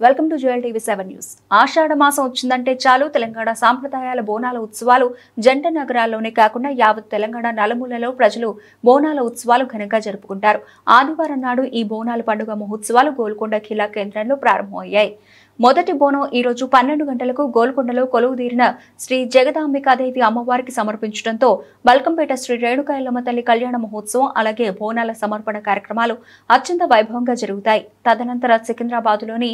Welcome to Jewel TV 7 news. Ashadha మాసం వచ్చిందంటే చాలు తెలంగాణ సాంప్రదాయాల బోనాల ఉత్సవాలు జంట నగరాల్లోనే కాకుండా యావత్ తెలంగాణ నలుమూలలో ప్రజలు బోనాల ఉత్సవాలు ఘనంగా జరుపుకుంటారు. ఆదివారం నాడు ఈ బోనాల పండుగ మహోత్సవాలు గోల్కొండ ఖిలా కేంద్రంలో ప్రారంభమయ్యాయి. మొదటి బోనం ఈ రోజు 12 గంటలకు గోల్కొండలో కొలువుదీరిన శ్రీ జగదాంబికాదేవి అమ్మవారికి సమర్పించడంతో బల్కంపేట శ్రీ రేణుకా ఎల్లమ్మ తల్లి కళ్యాణ మహోత్సవం అలాగే బోనాల సమర్పణ కార్యక్రమాలు అత్యంత వైభవంగా జరుగుతాయి. తదనంతర సికింద్రాబాద్లోని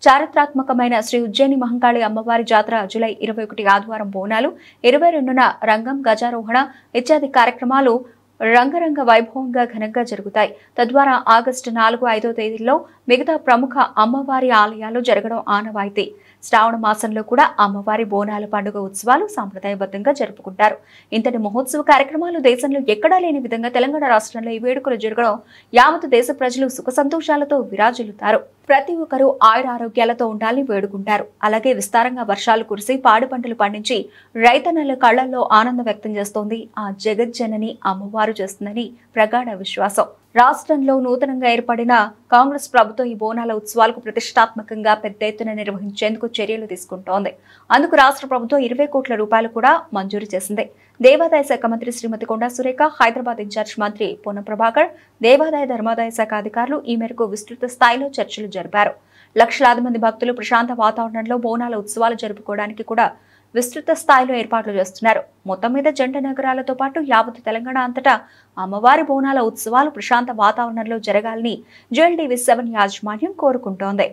చారిత్రాత్మకమైన శ్రీ ఉజ్జయిని మహంకాళి అమ్మవారి జాతర జూలై 21 ఆదివారం బోనాలు, 22న రంగం, గజారోహణ ఇత్యాది కార్యక్రమాలు రంగరంగ వైభవంగా ఘనంగా జరుగుతాయి. తద్వారా ఆగస్టు 4, 5 తేదీల్లో మిగతా ప్రముఖ అమ్మవారి ఆలయాలు జరగడం ఆనవాయితీ. శ్రావణ మాసంలో కూడా అమ్మవారి బోనాల పండుగ ఉత్సవాలు సాంప్రదాయబద్ధంగా జరుపుకుంటారు. ఇంతటి మహోత్సవ కార్యక్రమాలు దేశంలో ఎక్కడా లేని విధంగా తెలంగాణ రాష్ట్రంలో ఈ వేడుకలు జరగడం యావత్ దేశ ప్రజలు సుఖ సంతోషాలతో విరాజిల్లుతారు. ప్రతి ఒక్కరూ ఆయురారోగ్యాలతో ఉండాలని వేడుకుంటారు. అలాగే విస్తారంగా వర్షాలు కురిసి పాడి పంటలు పండించి రైతన్నల కళ్లల్లో ఆనందం వ్యక్తం చేస్తోంది ఆ జగజ్జనని అమ్మవారు చేస్తుందని ప్రగాఢ విశ్వాసం. రాష్ట్రంలో నూతనంగా ఏర్పడిన కాంగ్రెస్ ప్రభుత్వం ఈ బోనాల ఉత్సవాలకు ప్రతిష్టాత్మకంగా పెద్ద ఎత్తున నిర్వహించేందుకు చర్యలు తీసుకుంటోంది. అందుకు రాష్ట్ర ప్రభుత్వం 20 కోట్ల రూపాయలు కూడా మంజూరు చేసింది. దేవాదాయ శాఖ మంత్రి శ్రీమతి కొండా సురేఖ, హైదరాబాద్ ఇన్ఛార్జ్ మంత్రి పొన్నం ప్రభాకర్, దేవాదాయ ధర్మాదాయ శాఖ అధికారులు ఈ మేరకు విస్తృత స్థాయిలో చర్చలు జరిపారు. లక్షలాది మంది భక్తులు ప్రశాంత వాతావరణంలో బోనాల ఉత్సవాలు జరుపుకోవడానికి కూడా విస్తృత స్థాయిలో ఏర్పాట్లు చేస్తున్నారు. మొత్తం మీద జంట నగరాలతో పాటు యావత్ తెలంగాణ అంతటా అమ్మవారి బోనాల ఉత్సవాలు ప్రశాంత వాతావరణంలో జరగాలని జువెల్ టీవీ 7 యాజమాన్యం కోరుకుంటోంది.